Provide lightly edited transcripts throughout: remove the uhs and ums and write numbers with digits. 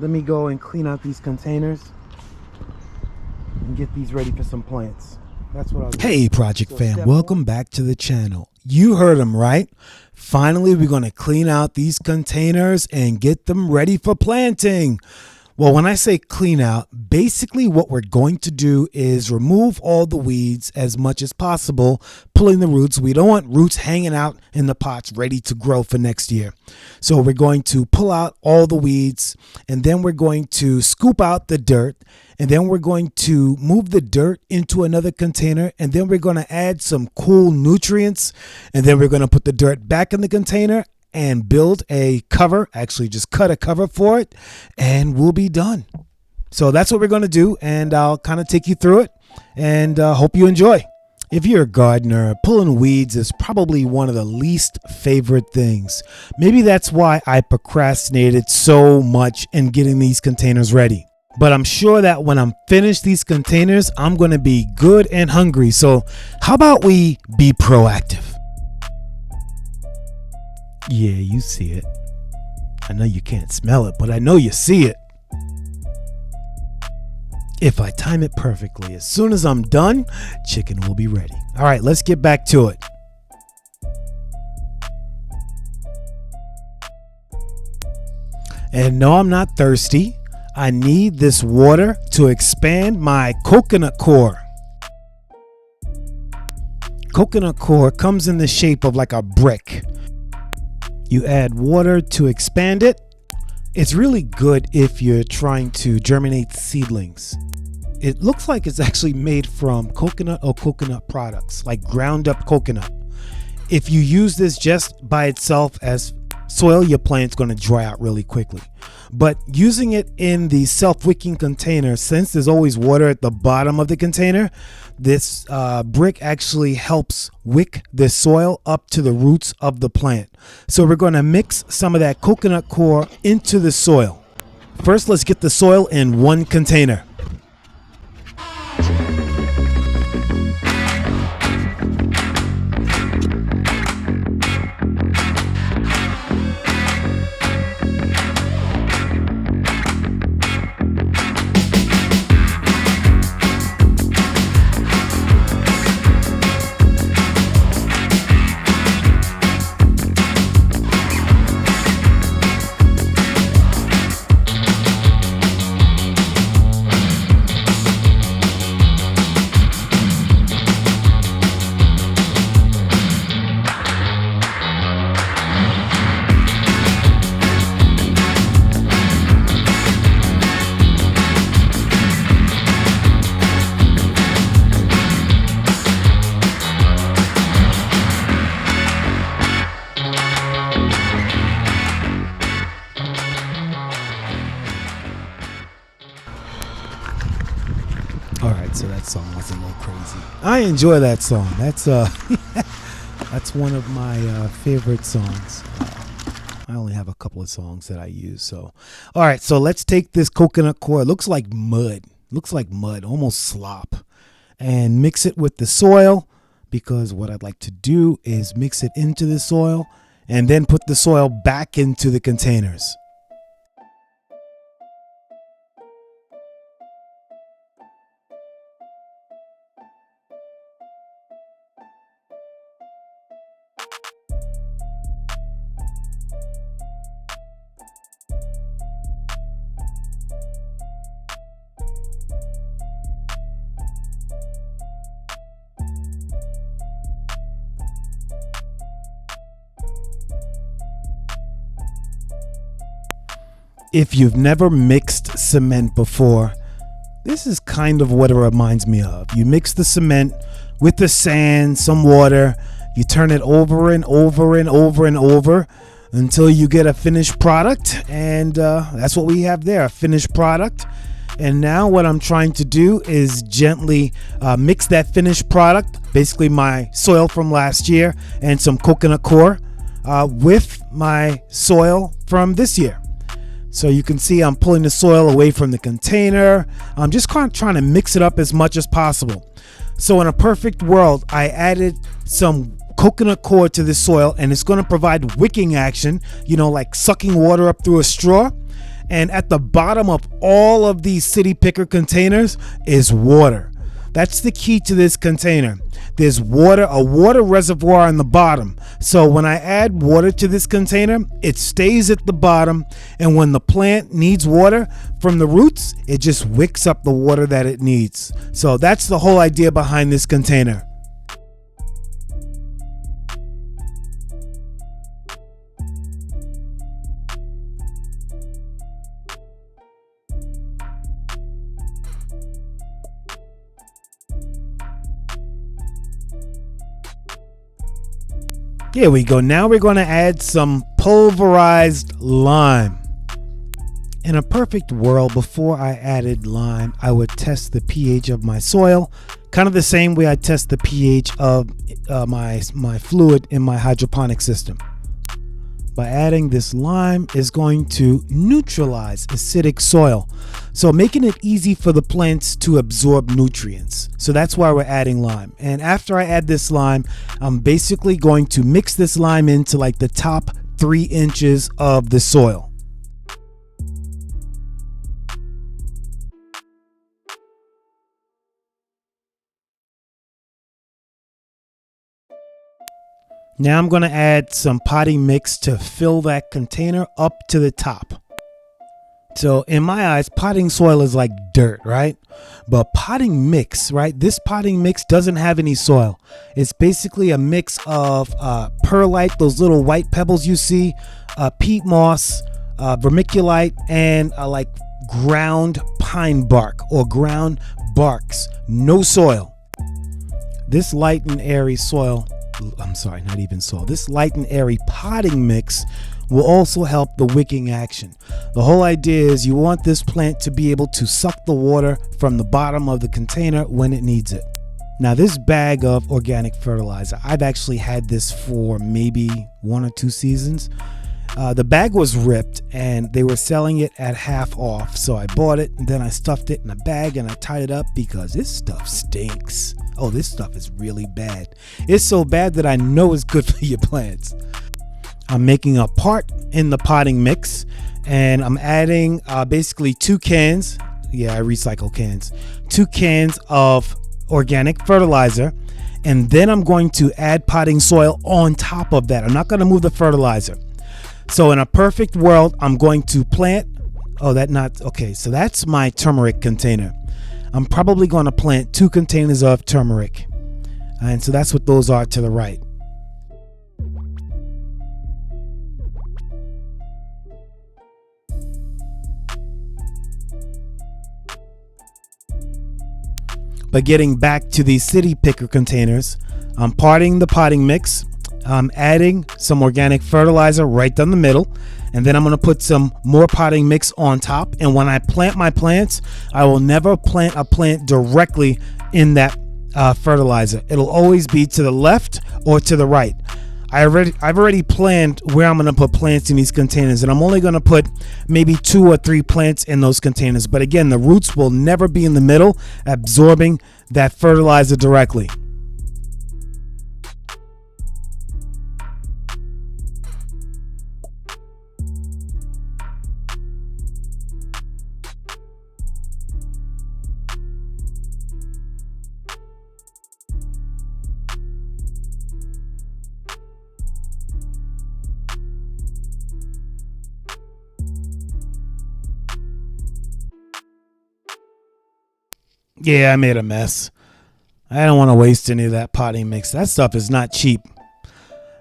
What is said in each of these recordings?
let me go and clean out these containers and get these ready for some plants. That's what I'll do. Hey Project Fam, welcome back to the channel. You heard them right. Finally, we're going to clean out these containers and get them ready for planting. Well, when I say clean out, basically what we're going to do is remove all the weeds as much as possible, pulling the roots. We don't want roots hanging out in the pots ready to grow for next year. So we're going to pull out all the weeds, and then we're going to scoop out the dirt, and then we're going to move the dirt into another container, and then we're going to add some cool nutrients, and then we're going to put the dirt back in the container and build a cover, actually just cut a cover for it, and we'll be done. So that's what we're going to do, and I'll kind of take you through it, and hope you enjoy. If you're a gardener, pulling weeds is probably one of the least favorite things. Maybe that's why I procrastinated so much in getting these containers ready. But I'm sure that when I'm finished these containers, I'm going to be good and hungry. So how about we be proactive? Yeah, you see it. I know you can't smell it, but I know you see it. If I time it perfectly, as soon as I'm done, chicken will be ready. All right, let's get back to it. And no, I'm not thirsty. I need this water to expand my coconut core. Coconut core comes in the shape of like a brick. You add water to expand it. It's really good if you're trying to germinate seedlings. It looks like it's actually made from coconut or coconut products, like ground up coconut. If you use this just by itself as soil, your plant's going to dry out really quickly. But using it in the self-wicking container, since there's always water at the bottom of the container, this brick actually helps wick the soil up to the roots of the plant. So we're going to mix some of that coconut core into the soil. First, let's get the soil in one container. All right, so that song was a little crazy. I enjoy that song. That's that's one of my favorite songs. I only have a couple of songs that I use. So, all right, so let's take this coconut core. It looks like mud. Almost slop, and mix it with the soil, because what I'd like to do is mix it into the soil and then put the soil back into the containers. If you've never mixed cement before, this is kind of what it reminds me of. You mix the cement with the sand, some water, you turn it over and over and over and over until you get a finished product, and that's what we have there, a finished product. And now what I'm trying to do is gently mix that finished product, basically my soil from last year and some coconut core, with my soil from this year. So you can see I'm pulling the soil away from the container. I'm just kind of trying to mix it up as much as possible. So in a perfect world, I added some coconut core to the soil, and it's going to provide wicking action, like sucking water up through a straw. And at the bottom of all of these city picker containers is water. That's the key to this container. There's water, a water reservoir on the bottom. So when I add water to this container, it stays at the bottom. And when the plant needs water from the roots, it just wicks up the water that it needs. So that's the whole idea behind this container. Here we go. Now we're going to add some pulverized lime. In a perfect world, before I added lime, I would test the pH of my soil, kind of the same way I test the pH of my fluid in my hydroponic system. By adding this lime is going to neutralize acidic soil, so making it easy for the plants to absorb nutrients. So that's why we're adding lime. And after I add this lime, I'm basically going to mix this lime into like the top 3 inches of the soil. Now I'm going to add some potting mix to fill that container up to the top. So in my eyes, potting soil is like dirt, right? But potting mix, right? This potting mix doesn't have any soil. It's basically a mix of perlite, those little white pebbles you see, peat moss, vermiculite, and like ground pine bark or ground barks. No soil. This light and airy soil, not even soil. This light and airy potting mix will also help the wicking action. The whole idea is you want this plant to be able to suck the water from the bottom of the container when it needs it. Now this bag of organic fertilizer, I've actually had this for maybe 1 or 2 seasons. The bag was ripped and they were selling it at half off. So I bought it and then I stuffed it in a bag and I tied it up because this stuff stinks. Oh, this stuff is really bad. It's so bad that I know it's good for your plants. I'm making a part in the potting mix and I'm adding basically 2 cans. Yeah, I recycle cans. 2 cans of organic fertilizer. And then I'm going to add potting soil on top of that. I'm not going to move the fertilizer. So in a perfect world, I'm going to plant. So that's my turmeric container. I'm probably going to plant 2 containers of turmeric. And so that's what those are to the right. But getting back to these city picker containers, I'm parting the potting mix. I'm adding some organic fertilizer right down the middle, and then I'm going to put some more potting mix on top. And when I plant my plants, I will never plant a plant directly in that fertilizer. It'll always be to the left or to the right. I've already planned where I'm going to put plants in these containers, and I'm only going to put maybe 2 or 3 plants in those containers. But again, the roots will never be in the middle absorbing that fertilizer directly. Yeah, I made a mess. I don't want to waste any of that potting mix. That stuff is not cheap.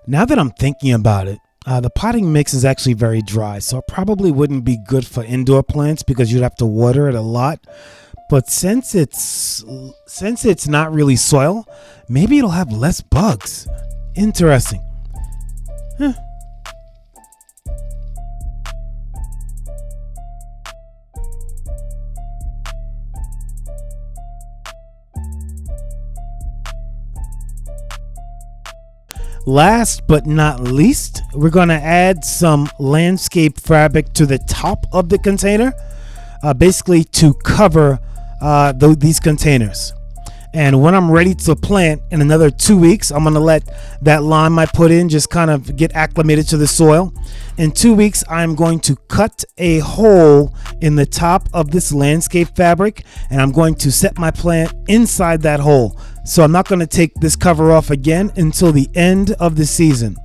Now that I'm thinking about it, the potting mix is actually very dry, so it probably wouldn't be good for indoor plants because you'd have to water it a lot. But since it's not really soil, maybe it'll have less bugs. Interesting. Huh. Last but not least, we're going to add some landscape fabric to the top of the container, basically to cover these containers. And when I'm ready to plant in another 2 weeks, I'm gonna let that lime I put in just kind of get acclimated to the soil. In 2 weeks, I'm going to cut a hole in the top of this landscape fabric, and I'm going to set my plant inside that hole. So I'm not gonna take this cover off again until the end of the season.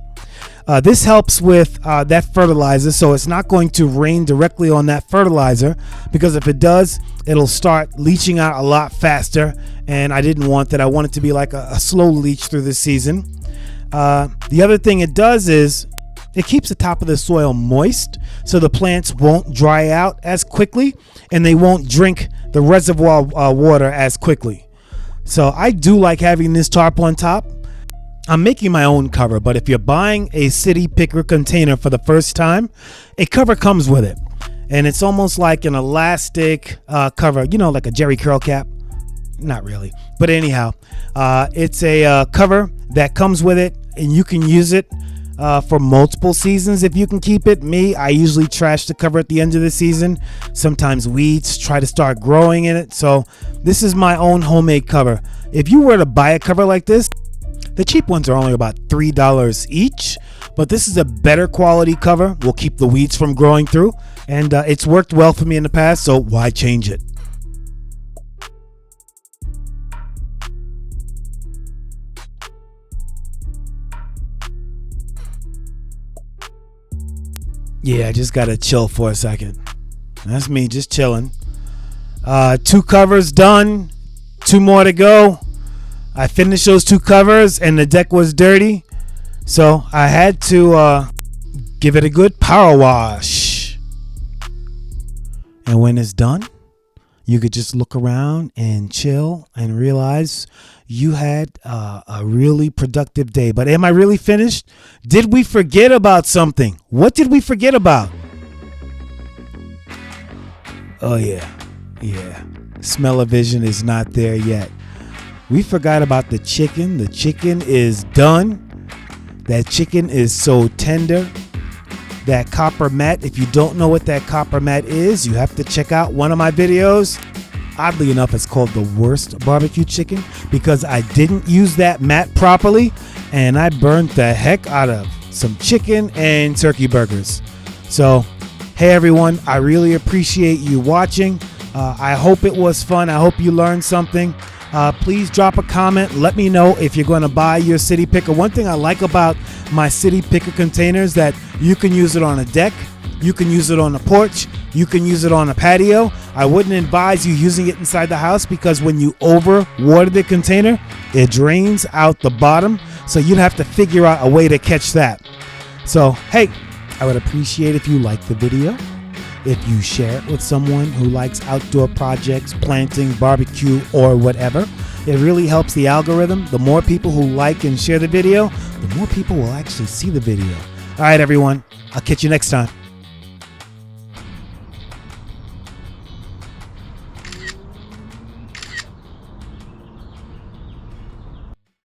This helps with that fertilizer, so it's not going to rain directly on that fertilizer, because if it does, it'll start leaching out a lot faster, and I didn't want that. I want it to be like a slow leach through the season. The other thing it does is it keeps the top of the soil moist, so the plants won't dry out as quickly, and they won't drink the reservoir water as quickly. So I do like having this tarp on top. I'm making my own cover, but if you're buying a City Picker container for the first time, a cover comes with it. And it's almost like an elastic cover, you know, like a Jerry curl cap. Not really, but anyhow, it's a cover that comes with it, and you can use it for multiple seasons if you can keep it. Me, I usually trash the cover at the end of the season. Sometimes weeds try to start growing in it, so this is my own homemade cover. If you were to buy a cover like this, the cheap ones are only about $3 each, but this is a better quality cover. Will keep the weeds from growing through, and it's worked well for me in the past, so why change it? Yeah, I just gotta chill for a second. That's me, just chilling. 2 covers done, 2 more to go. I finished those 2 covers and the deck was dirty, so I had to give it a good power wash. And when it's done, you could just look around and chill and realize you had a really productive day. But am I really finished? Did we forget about something? What did we forget about? Oh yeah. Smell-o-vision is not there yet. We forgot about the chicken. The chicken is done. That chicken is so tender. That copper mat, if you don't know what that copper mat is, you have to check out one of my videos. Oddly enough, it's called The Worst Barbecue Chicken, because I didn't use that mat properly and I burnt the heck out of some chicken and turkey burgers. So, hey everyone, I really appreciate you watching. I hope it was fun. I hope you learned something. Please drop a comment. Let me know if you're going to buy your City Picker. One thing I like about my City Picker containers that you can use it on a deck, you can use it on a porch, you can use it on a patio. I wouldn't advise you using it inside the house, because when you over water the container, it drains out the bottom. So you'd have to figure out a way to catch that. So, hey, I would appreciate if you like the video. If you share it with someone who likes outdoor projects, planting, barbecue, or whatever, it really helps the algorithm. The more people who like and share the video, the more people will actually see the video. All right, everyone. I'll catch you next time.